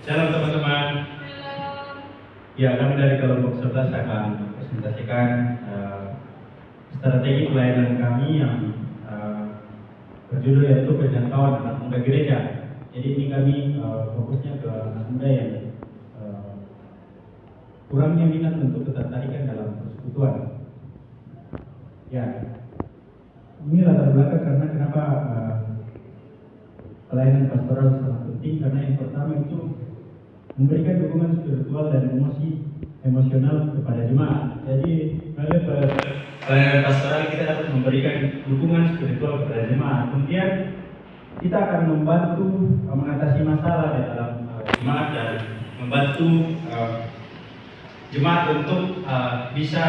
Shalom teman-teman. Ya, kami dari kelompok 11 akan presentasikan strategi pelayanan kami yang berjudul yaitu penjangkauan anak muda gereja. Jadi ini kami fokusnya ke anak muda yang kurangnya minat untuk ketertarikan dalam persekutuan. Ya, ini latar belakang karena kenapa pelayanan pastoral sangat penting, karena yang pertama itu memberikan dukungan spiritual dan emosional kepada jemaat. Jadi melalui pelayanan pastoral kita dapat memberikan dukungan spiritual kepada jemaat. Kemudian kita akan membantu mengatasi masalah di dalam jemaat dan membantu jemaat untuk bisa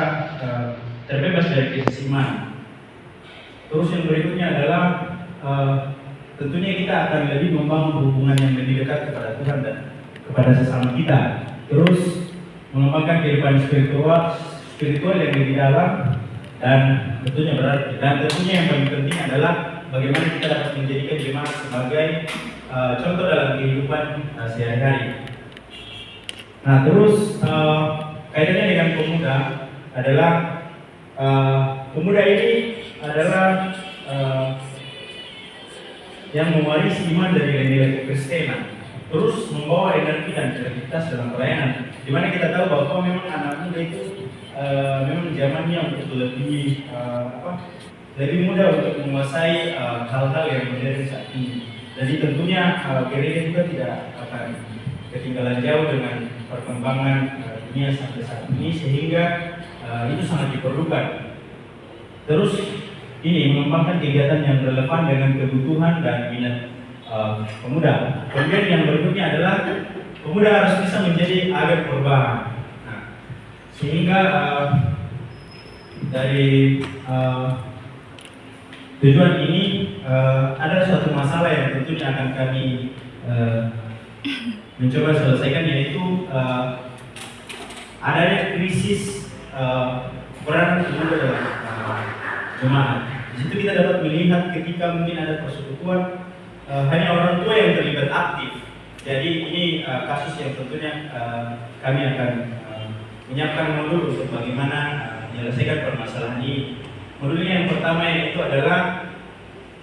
terbebas dari krisis iman. Terus yang berikutnya adalah tentunya kita akan lebih membangun hubungan yang lebih dekat kepada Tuhan dan kepada sesama kita. Terus mengembangkan kehidupan spiritual yang lebih dalam dan tentunya yang paling penting adalah bagaimana kita dapat menjadikan jemaat sebagai contoh dalam kehidupan sehari-hari. Nah, terus kaitannya dengan pemuda adalah pemuda ini adalah yang mewarisi iman dari nilai kekristenan, terus membawa energi dan kreativitas dalam pelayanan. Di mana kita tahu bahwa memang anak muda itu memang zamannya untuk lebih mudah untuk menguasai hal-hal yang modern saat ini. Jadi tentunya gereja juga tidak akan ketinggalan jauh dengan perkembangan dunia sampai saat ini, sehingga itu sangat diperlukan. Terus ini mengembangkan kegiatan yang relevan dengan kebutuhan dan minat pemuda. Kemudian yang berikutnya adalah pemuda harus bisa menjadi agen perubahan. Nah, sehingga dari tujuan ini ada suatu masalah yang tentunya akan kami mencoba selesaikan, yaitu adanya krisis peran pemuda dalam jemaat. Di situ kita dapat melihat ketika mungkin ada persekutuan hanya orang tua yang terlibat aktif. Jadi ini kasus yang tentunya kami akan menyiapkan modul untuk bagaimana menyelesaikan permasalahan ini. Modulnya yang pertama yaitu adalah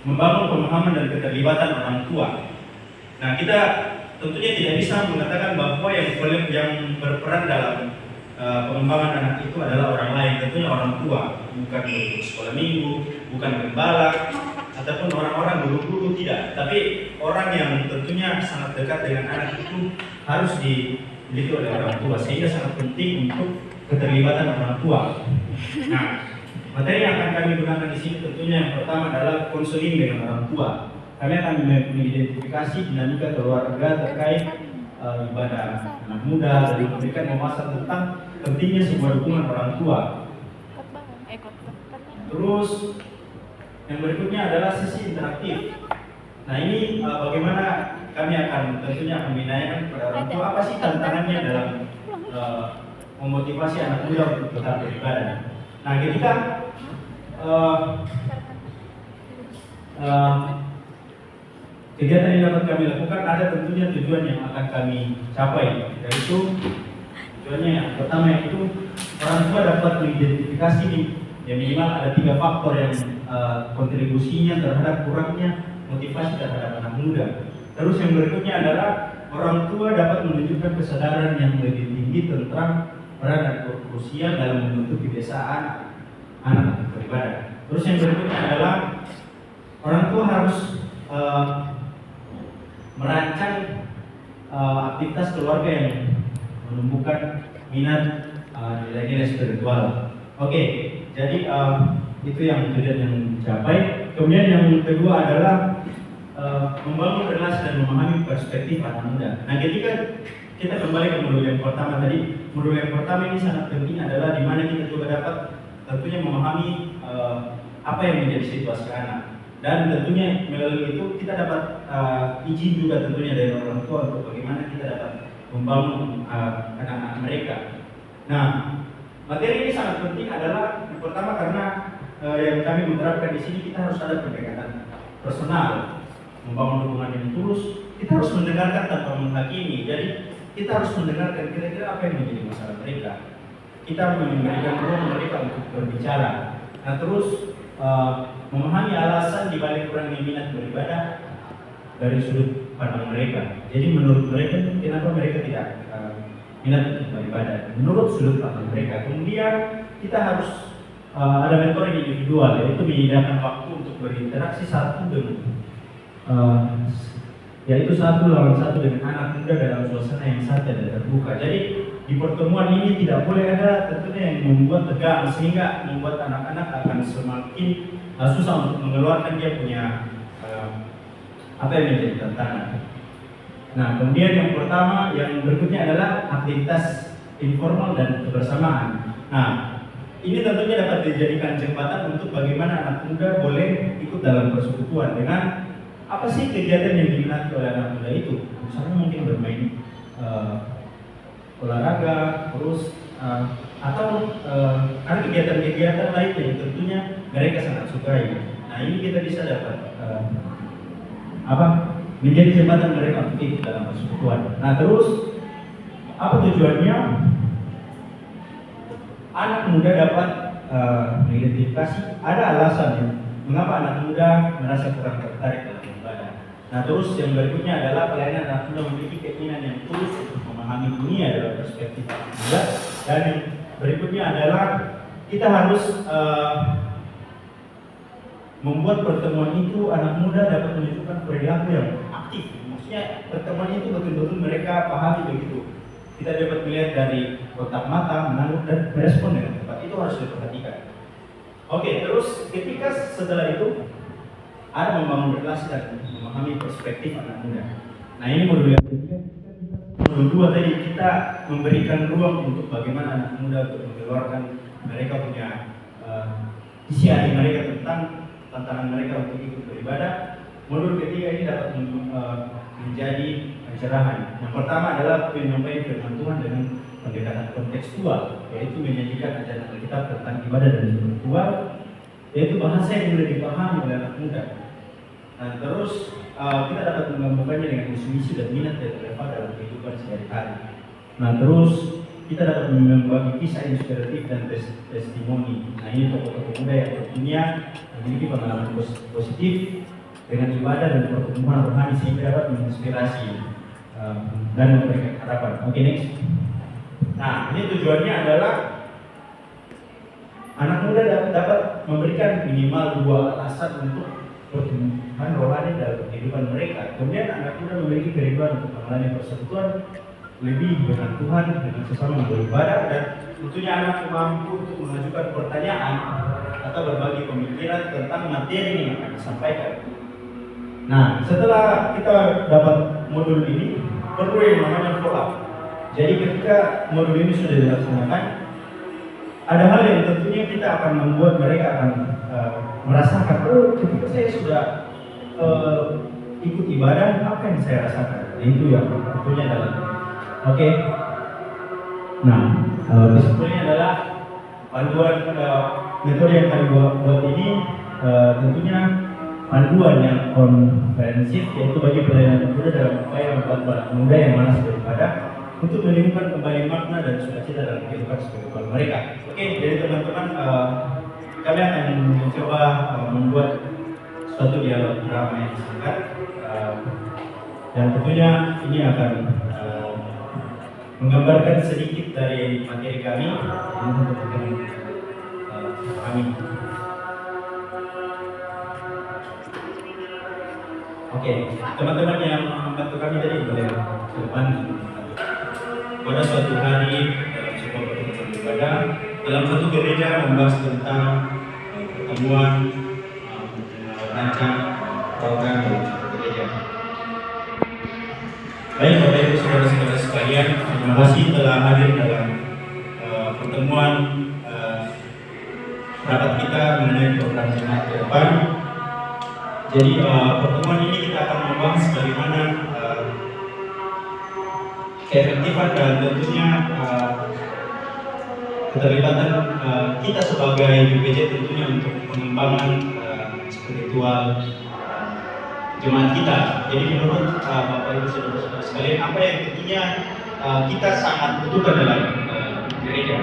membangun pemahaman dan keterlibatan orang tua. Nah, kita tentunya tidak bisa mengatakan bahwa yang berperan dalam pengembangan anak itu adalah orang lain, tentunya orang tua, bukan guru sekolah minggu, bukan gembala, ataupun orang-orang guru-guru, tidak. Tapi orang yang tentunya sangat dekat dengan anak itu harus dimiliki oleh orang tua, sehingga sangat penting untuk keterlibatan orang tua. Nah, materi yang akan kami gunakan di sini tentunya yang pertama adalah konseling dengan orang tua. Kami akan mengidentifikasi dinamika keluarga terkait ibadah anak muda dan memberikan pemaparan tentang pentingnya sebuah dukungan orang tua. Terus yang berikutnya adalah sesi interaktif. Nah, ini bagaimana kami akan tentunya menanyakan kepada orang tua apa sih tantangannya dalam memotivasi anak muda untuk tetap beribadah. Nah, ketika kegiatan yang dapat kami lakukan, ada tentunya tujuan yang akan kami capai, yaitu tujuannya yang pertama yaitu orang tua dapat mengidentifikasi yang minimal ada 3 faktor yang kontribusinya terhadap kurangnya motivasi terhadap anak muda. Terus yang berikutnya adalah orang tua dapat menunjukkan kesadaran yang lebih tinggi tentang peran dan krusial dalam membentuk kebiasaan anak beribadah. Terus yang berikutnya adalah orang tua harus merancang aktivitas keluarga yang menumbuhkan minat nilai-nilai spiritual. Oke, jadi itu yang tujuan yang dicapai. Kemudian yang kedua adalah membangun relasi dan memahami perspektif anak muda. Nah, ketika kita kembali ke modul yang pertama tadi, modul yang pertama ini sangat penting adalah di mana kita juga dapat tentunya memahami apa yang menjadi situasi anak. Dan tentunya melalui itu kita dapat izin juga tentunya dari orang tua untuk bagaimana kita dapat membangun anak-anak mereka. Nah, materi ini sangat penting adalah yang pertama karena yang kami menerapkan di sini kita harus ada pendekatan personal, membangun hubungan yang tulus, kita harus mendengarkan tanpa menghakimi. Jadi kita harus mendengarkan kira-kira apa yang menjadi masalah mereka. Kita memberikan ruang mereka untuk berbicara. Nah terus memahami alasan di balik kurangnya minat beribadah dari sudut pandang mereka. Jadi menurut mereka kenapa mereka tidak minat untuk beribadah? Menurut sudut pandang mereka. Kemudian kita harus ada mentoring individual, yaitu menyediakan waktu untuk berinteraksi satu lawan satu dengan anak muda dalam suasana yang santai dan terbuka. Jadi di pertemuan ini tidak boleh ada tentunya yang membuat tegang sehingga membuat anak-anak akan semakin susah untuk mengeluarkan dia punya apa yang menjadi tantangan. Nah, kemudian yang pertama, yang berikutnya adalah aktivitas informal dan kebersamaan. Nah, ini tentunya dapat dijadikan jembatan untuk bagaimana anak muda boleh ikut dalam persekutuan dengan apa sih kegiatan yang diminati oleh anak muda itu. Misalnya mungkin bermain olahraga, terus atau ada kegiatan-kegiatan lain yang tentunya mereka sangat sukai. Nah, ini kita bisa dapat menjadi jembatan mereka untuk ikut dalam persekutuan. Nah terus apa tujuannya? Anak muda dapat mengidentifikasi ada alasan mengapa anak muda merasa kurang tertarik dalam ibadah. Nah terus yang berikutnya adalah pelayanan anak muda memiliki keinginan yang tulus untuk memahami dunia dalam perspektif anak muda. Dan yang berikutnya adalah kita harus membuat pertemuan itu anak muda dapat menunjukkan perilaku yang aktif. Maksudnya pertemuan itu betul-betul mereka pahami begitu. Kita dapat melihat dari kontak mata, menanggung dan merespon dengan tepat. Itu harus diperhatikan. Oke, terus ketika setelah itu ada membangun relasi dan memahami perspektif anak muda. Nah ini modul yang ketiga. Modul 2 tadi kita memberikan ruang untuk bagaimana anak muda untuk mengeluarkan mereka punya isi hati mereka tentang tantangan mereka untuk ikut beribadah. Modul ketiga ini dapat menjadi pencerahan. Yang pertama adalah penyampaian firman Tuhan dengan pendekatan kontekstual, yaitu menyajikan ajaran Alkitab tentang ibadah dan spiritual, yaitu bahasa yang mudah dipahami oleh anak muda. Nah, terus kita dapat menggabungkannya dengan isu-isu dan minat yang relevan dalam kehidupan sehari-hari. Nah, terus kita dapat membagi kisah inspiratif dan testimoni. Nah, ini tokoh-tokoh muda yang tentunya memiliki pengalaman positif dengan ibadah dan pertumbuhan rohani sehingga dapat menginspirasi dan memberikan harapan. Oke, next. Nah, ini tujuannya adalah anak muda dapat memberikan minimal 2 alasan untuk pertumbuhan rohani dalam kehidupan mereka. Kemudian anak muda memiliki kerinduan untuk mengalami persekutuan lebih dengan Tuhan, dengan sesama beribadah, dan tentunya anak mampu untuk mengajukan pertanyaan atau berbagi pemikiran tentang materi yang akan disampaikan. Nah, setelah kita dapat modul ini, perlu yang namanya follow up. Jadi ketika modul ini sudah dilaksanakan, ada hal yang tentunya kita akan membuat mereka akan merasakan, oh ketika saya sudah ikut ibadah, apa yang saya rasakan? Itu yang tentunya dalam. Oke. Nah, kesimpulannya adalah panduan metode yang kami buat ini tentunya panduan yang komprehensif, yaitu bagi pelayanan muda dalam upaya membuat anak muda yang malas beribadah untuk menemukan kembali makna dan sukacita dalam kehidupan spiritual mereka. Oke, jadi teman-teman, kami akan mencoba membuat suatu dialog drama yang singkat, dan tentunya ini akan menggambarkan sedikit dari materi kami untuk kami. Oke, teman-teman yang membantu kami tadi boleh ke depan. Pada suatu hari dalam sebuah pertemuan ibadah, dalam satu gereja membahas tentang pertemuan merancang program gereja. Baik Bapak Ibu saudara-saudara sekalian, terima kasih telah hadir dalam pertemuan rapat kita mengenai program jemaat ke depan. Jadi pertemuan ini kita akan membahas bagaimana keefektifan dan tentunya keterlibatan kita sebagai BPJ tentunya untuk pengembangan spiritual jemaat kita. Jadi menurut Bapak Ibu Saudara-saudara sekalian, apa yang tentunya kita sangat butuhkan dalam gereja?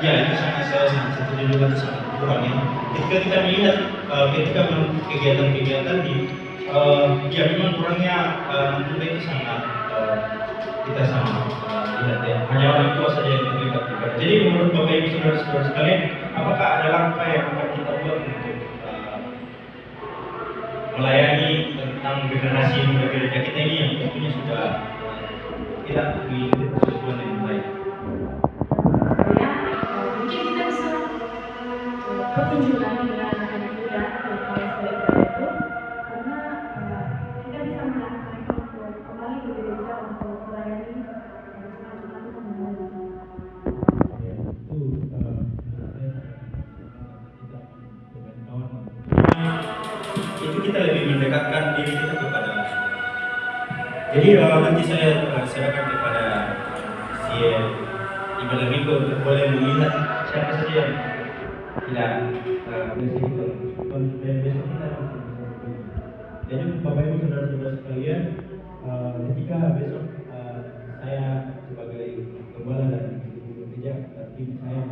Ya, itu saya sangat setuju juga, itu sangat kurang ya. Ketika kita melihat ketika kegiatan-kegiatan di ya memang kurangnya tentunya itu sangat kita sama lihat ya, hanya orang tua saja yang terlibat. Jadi menurut Bapak Ibu Saudara-saudara sekalian, apakah ada langkah yang akan kita buat untuk melayani tentang generasi muda gereja kita ini yang tentunya sudah tidak mengikuti persatuan yang baik? Mungkin kita bisa pertunjukan dengan anak-anak muda yang paling sebaik itu, karena kita bisa mengajak mereka untuk kembali ke gereja untuk melayani itu kita lebih mendekatkan diri kita kepada. Jadi nanti saya serahkan kepada si Ibadah Minggu untuk boleh melihat siapa saja yang tidak besok dan besok kita. Jadi Bapak Ibu Saudara-saudara sekalian, ketika besok saya sebagai gembala dan gereja tim saya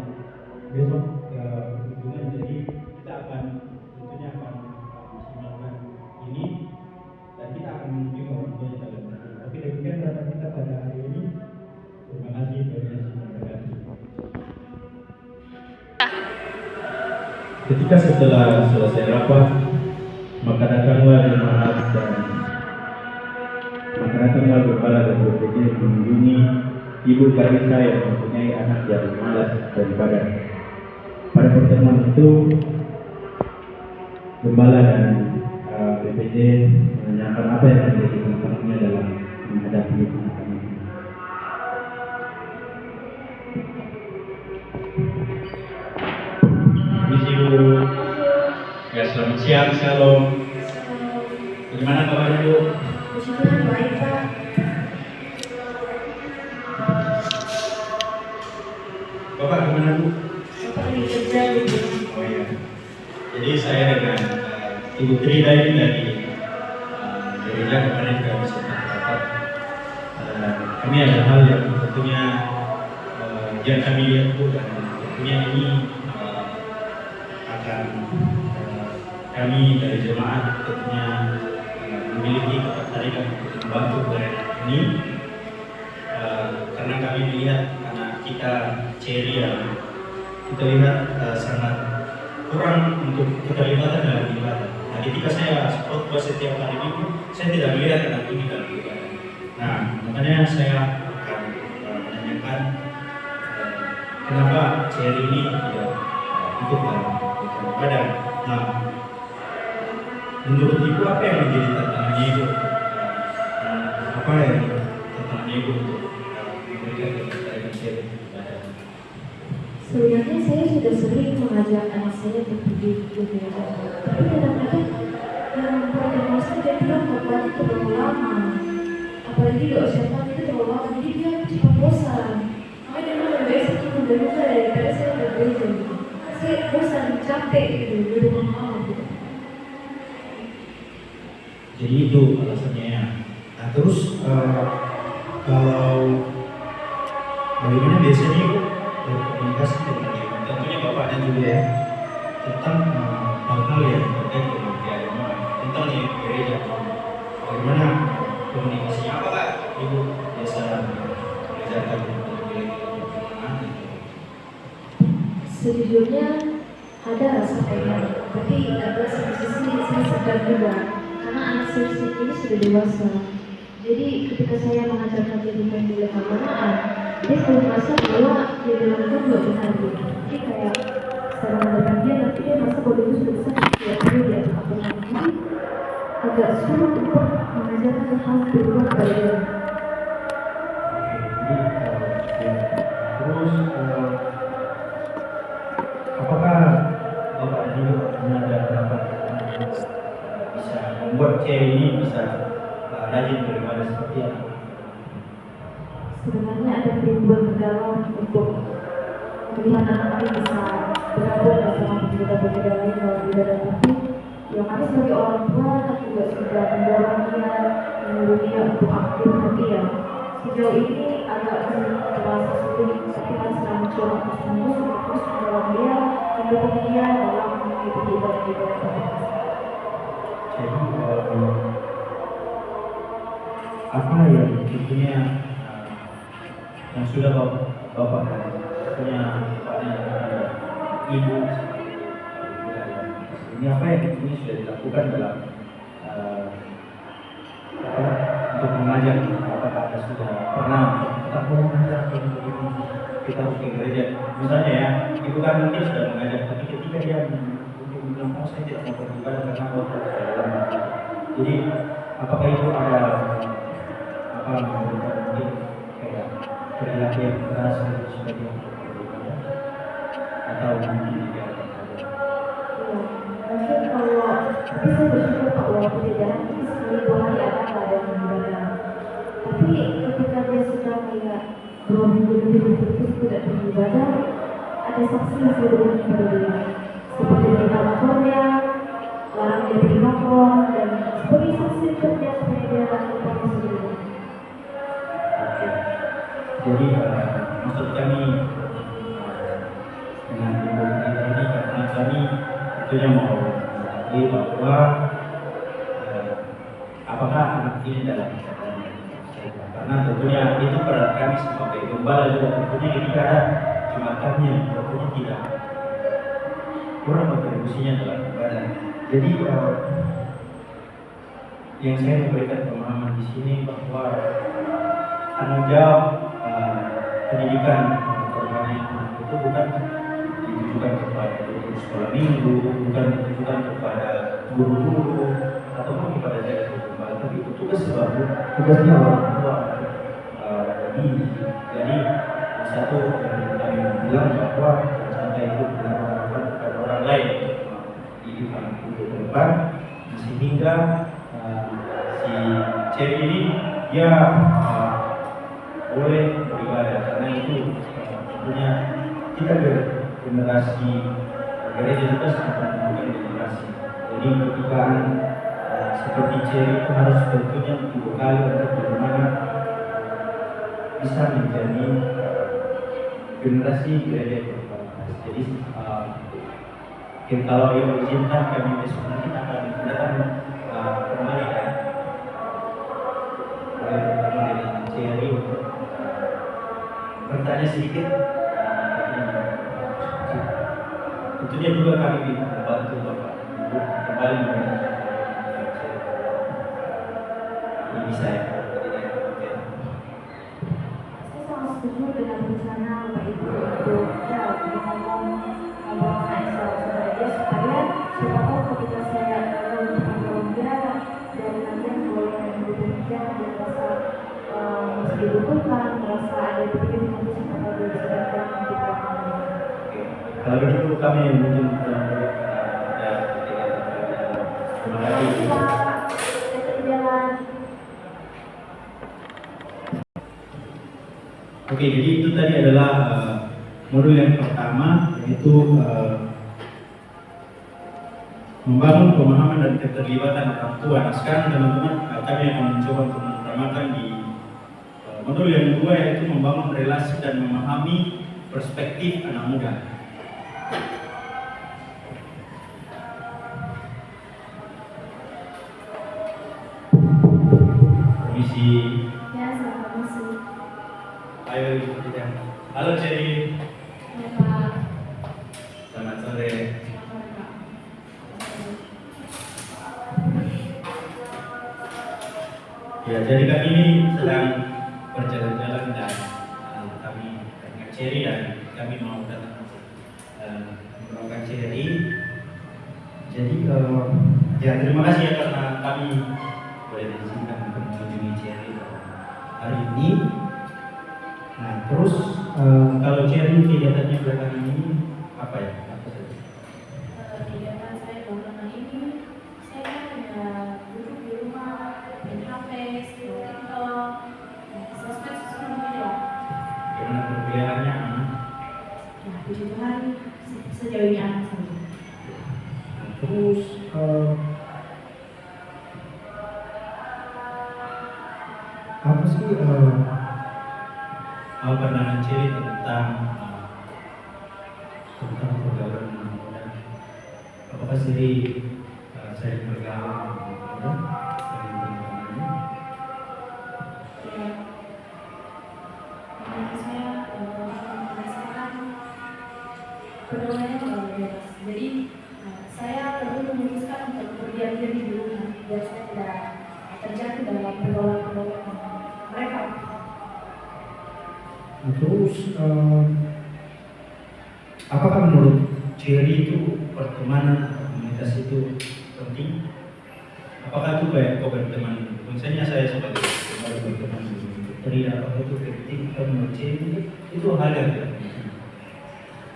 besok berhubungan, jadi kita akan tentunya akan melakukan ini dan kita akan menunjuk orang tuanya dalam. Oke, demikian data kita pada hari ini. Terima kasih Ketika setelah selesai rapat, maka datanglah jemaat dan maka datanglah kepala dan BPJ mengunjungi ibu Karisa yang mempunyai anak yang malas daripada. Pada pertemuan itu, gembala dan BPJ menanyakan apa yang menjadi tantangannya dalam menghadapi anak-anak. Ya, selamat siang, shalom. Bagaimana kabarnya, Bu? Puji Tuhan, baik Pak. Bapak gimana, Bu? Bapak lagi kerja gitu. Oh iya. Jadi saya dengan Ibu Trida ini dari gereja kemarin juga bisa dapat. Kami ada hal yang tentunya yang kami lihat, Bu, dan tentunya ini akan kami dari jemaat tentunya memiliki ketertarikan untuk membantu pelayanan ini karena kami melihat anak kita Cherry yang kita lihat sangat kurang untuk keterlibatan dalam ibadah. Nah, ketika saya khotbah setiap hari Minggu, saya tidak melihat anak ini dalam ibadah. Nah, makanya saya akan menanyakan kenapa Cherry ini tidak ikut dalam ibadah. Nah, menurut Ibu apa yang menjadi tantangannya Ibu? Apa yang tantangannya Ibu untuk memberikan ketertarikan Cherry ibadah? Sebenarnya saya sudah sering mengajak anak saya untuk pergi ke gereja, tapi kadang-kadang yang membuat saya dia bilang khotbahnya terlalu lama, apalagi doa syaitan itu terlalu lama, jadi dia cepat bosan. Makanya dia bilang lebih baik saya tunda daripada saya ke gereja gitu. Saya bosan, capek gitu, di rumah mama gitu. Jadi itu alasannya ya. Nah, terus kalau bagaimana biasanya Ibu berkomunikasi dengan Ibu? Tentunya Bapaknya juga ya, tentang hal-hal yang terkait dengan agama, tentang gereja. Bagaimana komunikasinya? Apakah Ibu biasa mengajarkan untuk gereja? Sejujurnya ada rasa pengen, tapi ada satu sisi saya sedang juga karena anak saya ini sudah dewasa. Jadi ketika saya mengajarkan dia tentang nilai keagamaan, dia selalu merasa bahwa dia bilang itu juga benar gitu. Jadi kayak secara menghadapan dia, nanti dia merasa bahwa dia sudah besar, tidak perlu diajak keagamaan. Jadi agak sulit untuk mengajarkan hal berubah pada dia. Terus apakah Bapak juga pernah dapat bisa membuat Cherry ini bisa rajin beribadah seperti apa? Sebenarnya ada kerinduan mendalam untuk melihat anak-anak bisa bergabung bersama pemuda-pemuda lain dalam ibadah, tapi ya kami sebagai orang tua juga sudah mendorong dia, menyuruh dia untuk aktif, tapi ya sejauh ini agak terasa sulit, tapi kami sedang mencoba terus mendorong dia, mendukung dia dalam mengikuti ibadah-ibadah. Jadi apa yang tentunya yang sudah bapak punya ibu ini apa yang ini sudah dilakukan dalam untuk mengajar, apakah sudah pernah tetap mengajar kita harus ke gereja misalnya ya, itu kan mungkin sudah mengajar, tapi ketika dia mungkin bilang oh saya tidak mau beribadah karena Allah sudah lama. Jadi apakah itu ada apa mungkin kayak perilaku yang keras sebagai beribadah atau mungkin tidak ada? Mungkin kalau tapi saya bersyukur Pak walaupun di dalam itu sekali 2 hari ada keadaan beribadah. Tapi ketika dia sudah kayak 2 minggu lebih berturut-turut tidak beribadah, ada saksi yang saya berikan kepada dia. Seperti dia lapornya, larang dia beri lapor, dan sebagai saksi untuk dia supaya dia lakukan sendiri. Oke. Jadi maksud kami dengan ibu ini karena kami tentunya mau mengetahui bahwa apakah anak ini dalam keadaan yang sehat. Karena tentunya itu peran kami sebagai gembala juga tentunya ketika ada jemaatnya tentunya tidak kurang kontribusinya dalam ibadah. Jadi yang saya memberikan pemahaman di sini bahwa tanggung jawab pendidikan korban itu bukan ditujukan kepada guru sekolah minggu, bukan ditujukan kepada guru-guru ataupun kepada jaga gembala, tapi itu tugasnya orang tua. Jadi satu yang kami bilang bahwa sampai itu benar-benar kepada orang lain di anak untuk ke depan, sehingga si Cherry ini dia boleh beribadah karena itu tentunya kita generasi gereja juga sangat membutuhkan generasi. Jadi ketika seperti Cherry itu harus tentunya dibekali untuk bagaimana bisa menjadi generasi gereja yang berkualitas. Jadi kalau yang izinkan kami besok nanti akan datang kembali ya. Boleh bertemu dengan Cherry untuk bertanya sedikit. Tentunya juga kami membantu Bapak Ibu kembali mendengar ini bisa ya. Setuju dengan rencana Bapak Ibu untuk ngomong saudara dia supaya siapa tahu ketika saya untuk mendorong dia dari kalian boleh mendukung dia merasa dibutuhkan, merasa ada di sini nanti siapa tahu dia bisa datang untuk melakukan. Kalau begitu kami mungkin ada terima kasih. Oke, jadi itu tadi adalah modul yang pertama, yaitu membangun pemahaman dan keterlibatan orang tua. Nah, sekarang teman-teman kami akan mencoba untuk menambahkan di modul yang kedua, yaitu membangun relasi dan memahami perspektif anak muda. Permisi. Ya, selamat misi. Ayo ibu kita. Halo Cherry. Ya Pak. Selamat sore. Ya, jadi kami ini sedang berjalan-jalan dan kami dengan Cherry dan kami mau datang menolong Cherry. Jadi ya terima kasih ya karena kami boleh diizinkan untuk mengunjungi Cherry hari ini. Nah, terus kalau Cherry kegiatannya belakangan ini apa ya? Apa saja? Kegiatan saya belakangan ini, saya hanya duduk di rumah, main HP, scroll TikTok, sosmed media. Gimana perkuliahannya? Nah, puji Tuhan, sejauh apa sih pandangan Cherry tentang pergaulan anak muda? Apakah Cherry sering bergaul dengan anak muda, sering berteman? Ya, menurut saya sekarang pergaulannya terlalu bebas. Jadi saya perlu memutuskan untuk berdiam diri di rumah biar saya tidak terjatuh dalam pergaulan mereka. Nah, terus apakah menurut Cherry itu pertemanan atau komunitas itu penting? Apakah itu kayak kau berteman? Misalnya saya sebagai berteman dengan Cherry, apakah itu penting? Atau menurut Cherry itu hal yang tidak penting?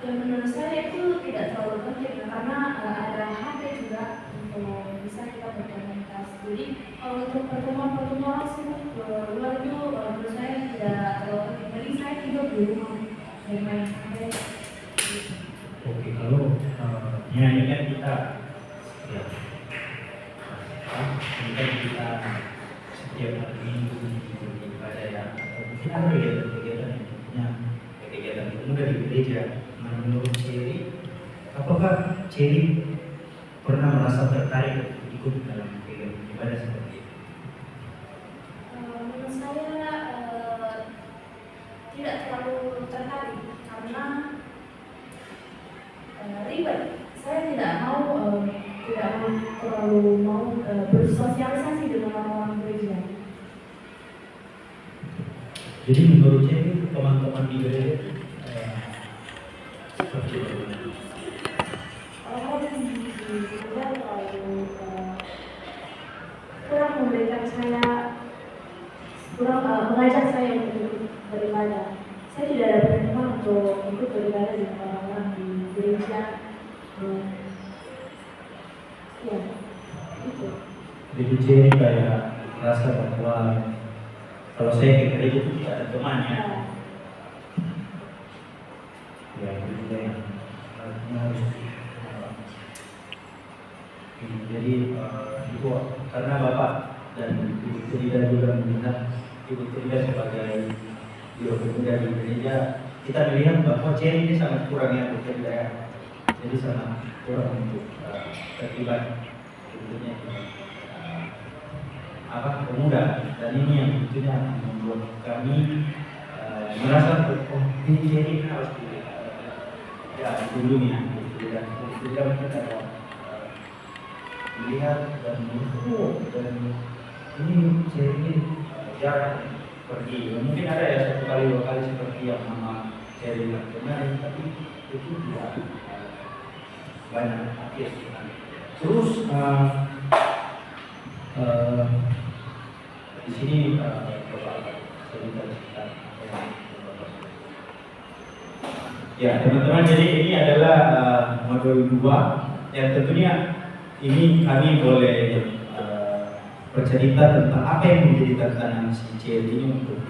Ya menurut saya itu tidak terlalu penting karena ada HP juga untuk bisa kita berkomunikasi. Jadi kalau untuk pertemuan langsung luar itu menurut saya tidak terlalu penting. Jadi saya tidur di rumah dan main HP. Oke, kalau ini kan kita ya ini kan kita setiap hari minggu beribadah ya, atau mungkin ada kegiatan-kegiatan yang punya kegiatan pemuda di gereja. Nah, menurut Cherry, apakah Cherry pernah merasa tertarik untuk ikut dalam kegiatan ibadah seperti itu? Menurut saya tidak terlalu tertarik karena ribet. Saya tidak mau terlalu bersosialisasi dengan orang-orang gereja. Jadi menurut Cherry teman-teman di gereja itu seperti bagaimana? Orang-orang di gereja terlalu kurang memberikan saya, kurang mengajak saya untuk beribadah. Saya tidak ada pertemuan untuk ikut beribadah dengan orang-orang di gereja. Ya, itu. Jadi Cherry kayak merasa bahwa kalau saya ke gereja itu tidak ada temannya. Ya, itu juga yang harus jadi itu karena Bapak dan Ibu Frida juga melihat Ibu Frida sebagai biro pemuda di gereja, kita melihat bahwa Cherry ini sangat kurang yang bekerja ya. Jadi sangat kurang untuk terlibat tentunya pemuda, dan ini yang tentunya membuat kami merasa oh ini Cherry harus dikunjungi ya. Dan kita mungkin ada melihat dan dan ini Cherry jarang pergi. Mungkin ada ya satu kali dua kali seperti yang Mama Cherry kemarin, tapi itu tidak banyak aktif. Terus di sini Bapak cerita. Ya teman-teman, jadi ini adalah modul 2 yang tentunya ini kami boleh bercerita tentang apa yang menjadi tantangan si Cherry ini untuk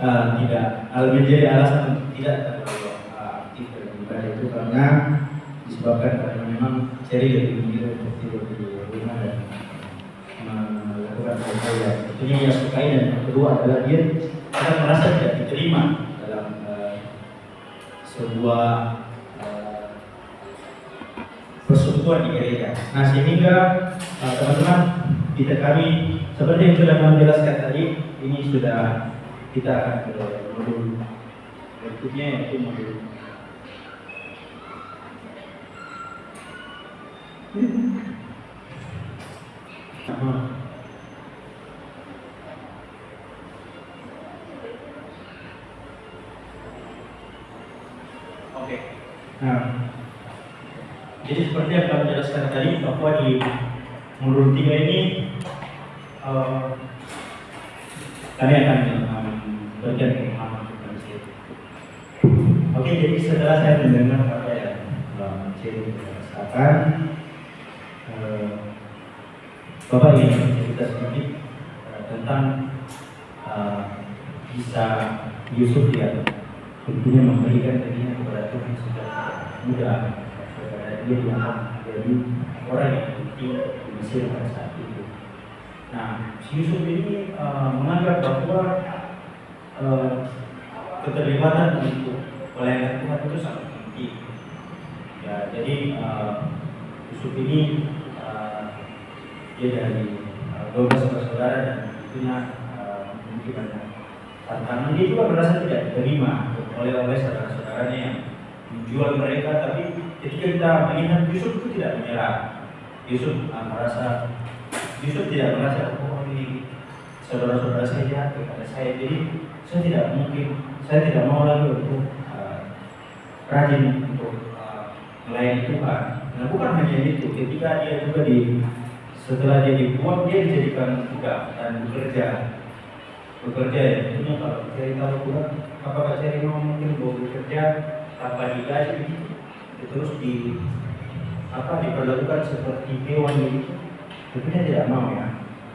tidak menjadi alasan untuk tidak terlalu aktif dalam ibadah itu karena disebabkan karena memang Cherry lebih memilih untuk tidur di rumah dan melakukan hal-hal yang tentunya ia sukai, dan yang kedua adalah dia akan merasa tidak diterima dalam sebuah persekutuan di gereja. Nah sehingga teman-teman kami seperti yang sudah menjelaskan tadi, ini sudah kita akan ke modul berikutnya yaitu modul Oke. Nah, jadi seperti yang kami jelaskan tadi bahwa di modul 3 ini kami akan memberikan pemahaman tentang Cherry. Oke, jadi setelah saya mendengar apa yang Cherry katakan, Bapak ingin cerita sedikit tentang bisa Yusuf ya tentunya memberikan dirinya kepada Tuhan sejak muda, kepada dia dianggap menjadi orang yang penting di Mesir pada saat itu. Nah, si Yusuf ini menganggap bahwa keterlibatan untuk pelayanan Tuhan itu sangat penting. Ya, jadi Yusuf ini dia dari 12 bersaudara dan tentunya memiliki banyak tantangan. Dia juga merasa tidak diterima oleh saudara-saudaranya yang menjual mereka, tapi ketika kita melihat Yusuf itu tidak menyerah. Yusuf tidak merasa oh ini saudara-saudara saya jahat kepada saya, jadi saya tidak mau lagi untuk rajin untuk melayani Tuhan. Nah, bukan hanya itu, ketika dia juga setelah dia dibuang, dia dijadikan budak dan bekerja ya. Tentunya kalau cari tahu budak, apakah cari mau mungkin mau bekerja tanpa digaji begitu, terus diperlakukan seperti hewan begitu, tentunya tidak mau ya.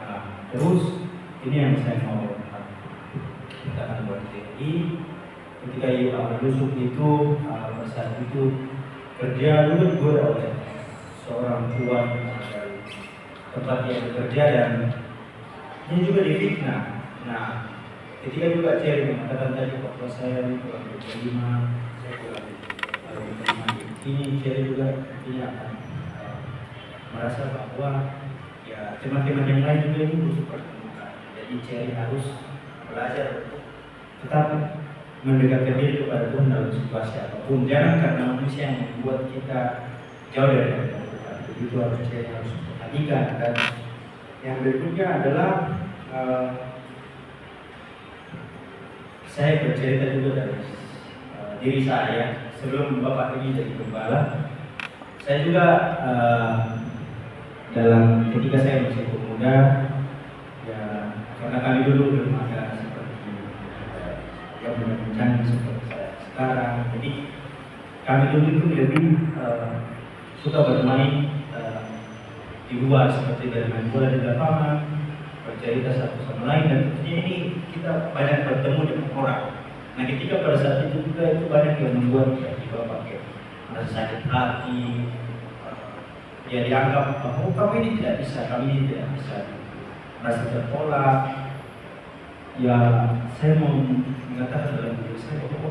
Nah, terus ini yang saya mau katakan buat TNI, ketika Yusuf itu pada saat itu kerja dulu digoda oleh seorang tuan dari tempat dia bekerja dan dia juga difitnah. Nah, ketika juga Cherry mengatakan tadi bahwa saya ini kurang diterima, saya kurang diterima, ini Cherry juga tidak akan merasa bahwa ya teman-teman yang lain juga ini butuh pertemuan. Jadi Cherry harus belajar untuk tetap mendekatkan diri kepada Tuhan dalam situasi apapun. Jangan karena manusia yang membuat kita jauh dari Tuhan. Itu harus perhatikan. Dan yang berikutnya adalah saya bercerita juga dari diri saya sebelum Bapak ini jadi gembala. Saya juga ketika saya masih pemuda, ya karena kami dulu belum ada seperti yang benar-benar seperti saya sekarang. Jadi kami dulu itu lebih suka bermain di luar, seperti bermain bola di lapangan, bercerita satu sama lain, dan tentunya ini kita banyak bertemu dengan orang. Nah, ketika pada saat itu juga itu banyak yang membuat kita pakai merasa sakit hati, ya dianggap oh kami ini tidak bisa, merasa tertolak. Ya saya mau mengatakan dalam diri saya bahwa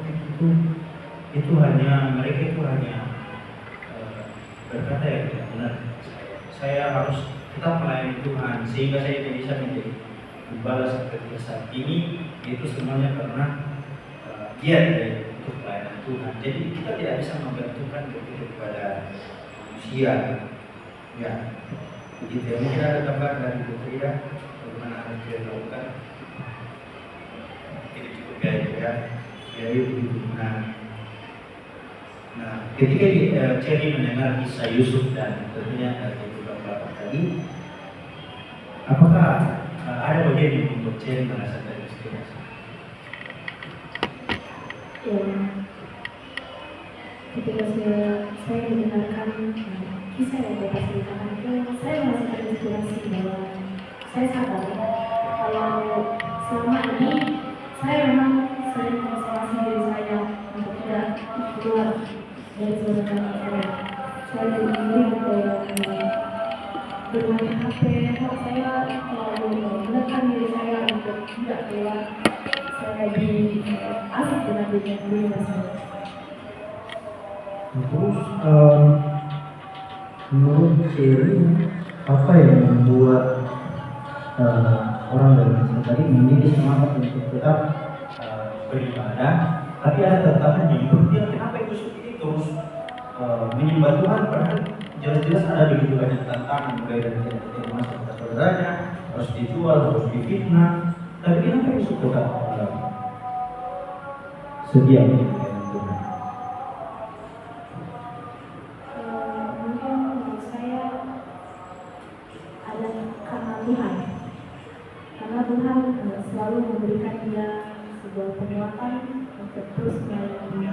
itu hanya mereka itu hanya berkata yang tidak benar. Saya harus tetap melayani Tuhan sehingga saya bisa menjadi gembala seperti saat ini. Itu semuanya karena giat untuk pelayanan Tuhan. Jadi kita tidak bisa menggantungkan begitu kepada manusia. Ya, begitu ya. Mungkin ada tambahan dari Putri ya, bagaimana harus dia lakukan. Ini cukup ya. Jadi begitu. Nah, ketika Cherry mendengar kisah Yusuf dan tentunya dari beberapa tadi, apakah ada bagian yang membuat Cherry merasa terinspirasi? Ya, ketika saya mendengarkan kisah yang Bapak ceritakan itu, saya merasa terinspirasi bahwa saya sadar kalau selama ini saya memang sering mengisolasi diri saya untuk tidak keluar dari zona nyaman saya. Saya lebih bermain HP, saya selalu menekan diri saya untuk tidak keluar. Saya lebih asik dengan dunia saya. Terus menurut Cherry, apa yang membuat orang dari Mesir tadi memiliki semangat untuk tetap beribadah, tapi ada tantangan yang berarti kenapa Yusuf ini terus menyembah Tuhan padahal jelas-jelas ada begitu banyak tantangan, mulai dari tidak masuk ke saudaranya, harus dijual, harus difitnah, tapi kenapa Yusuf tetap sedia dengan Tuhan? Mungkin menurut saya ada karena Tuhan, selalu memberikan dia sebuah penguatan untuk terus melayani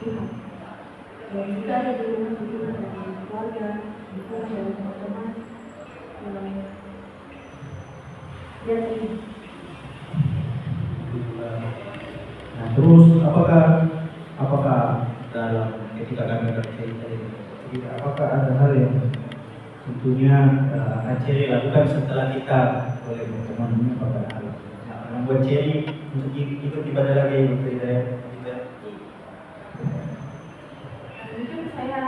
Tuhan. Dan juga ada di rumah dukungan dari keluarga, dukungan dari teman-teman yang dia ini. Nah, terus apakah dalam ketika kami bercerita ini, apakah ada hal yang tentunya akan Cherry lakukan setelah kita boleh berteman dengan Bapak Ali. Nah, membuat Cherry untuk ikut ibadah lagi untuk hidayah kita. Mungkin saya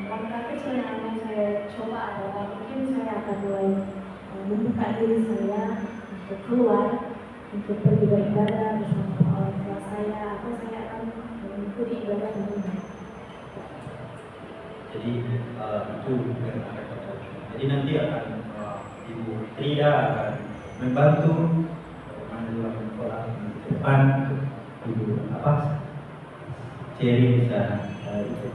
langkah kecil yang akan saya coba adalah mungkin saya akan mulai membuka diri saya untuk keluar, untuk pergi beribadah bersama orang tua saya, atau saya akan mengikuti ibadah di rumah. Jadi itu yang akan kita lakukan. Jadi nanti akan Ibu Trida akan membantu bagaimana dilakukan pola di depan Ibu Cherry bisa ikut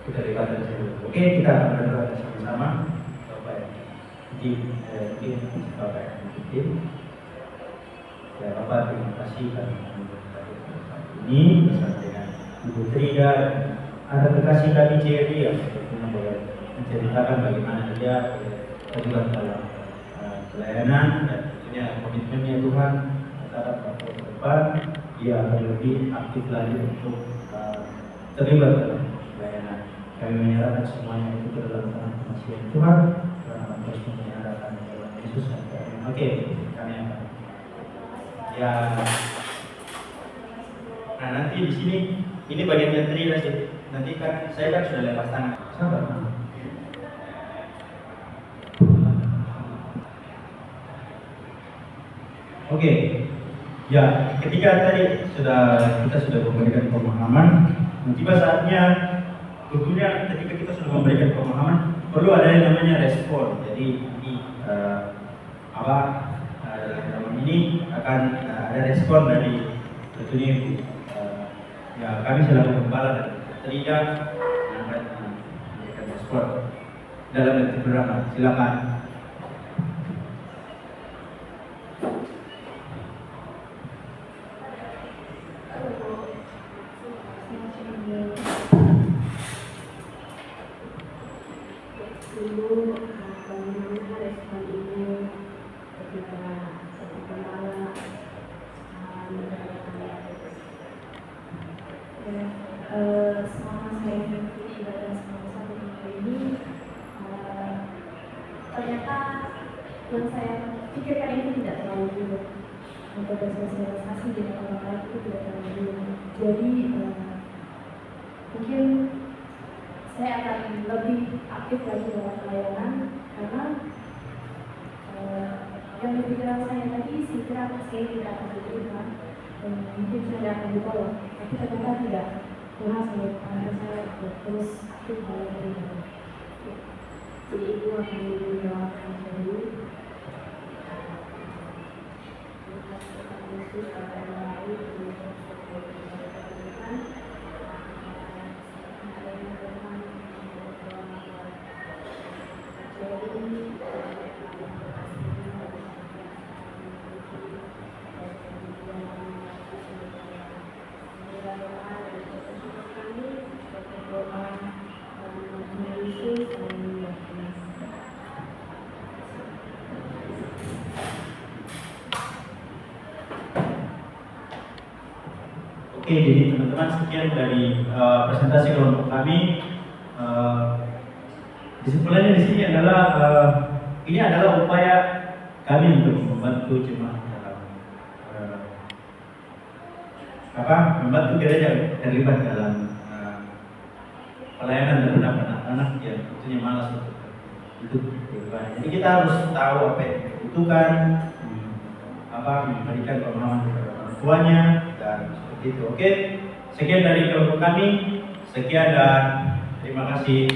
kita ibadah dulu. Oke, kita akan berdoa sama-sama. Bapak ya, mungkin Bapak yang memimpin. Ya Bapak, terima kasih karena ini bersama dengan Ibu Trida. Ada kekasih kami Cherry yang sebetulnya boleh menceritakan bagaimana dia terlibat dalam pelayanan dan tentunya komitmennya Tuhan terhadap waktu ke depan. Dia akan lebih aktif lagi untuk terlibat dalam pelayanan. Kami menyerahkan semuanya itu ke dalam tangan kemasihan Tuhan karena terus menyerahkan dalam Yesus. Oke, kami akan ya. Nah nanti di sini ini bagian yang Trida sih. Nanti kan saya kan sudah lepas tangan. Sabar. Oke. Ya, ketika tadi kita sudah memberikan pemahaman, tiba saatnya tentunya ketika kita sudah memberikan pemahaman perlu ada yang namanya respon. Jadi ini dalam ini akan ada respon dari tentunya Ibu. Ya, kami selaku gembala dan Trida akan memberikan respon dalam bentuk berapa? Silakan. Dulu bagaimana respon ibu ketika satu gembala selama saya mengikuti ibadah selama 1 minggu ini, ternyata yang saya pikirkan itu tidak terlalu dulu untuk bersosialisasi dengan orang lain itu tidak terlalu dulu. Jadi mungkin saya akan lebih aktif lagi dalam pelayanan karena yang di pikiran saya tadi saya kira saya tidak akan diterima dan mungkin saya akan ditolak, tapi ternyata tidak. Tuhan saya terus aktif dalam pelayanan. Jadi ibu akan mendoakan dulu. Yesus akan melalui Oke, jadi teman-teman sekian dari presentasi kelompok kami. Kesimpulannya di sini adalah ini adalah upaya kami untuk membantu jemaat dalam membantu gereja terlibat dalam pelayanan terhadap anak-anak yang tentunya malas untuk hidup. Jadi kita harus tahu apa yang dibutuhkan, memberikan pemahaman kepada orang tuanya dan seperti itu. Oke, sekian dari kelompok kami. Sekian dan terima kasih.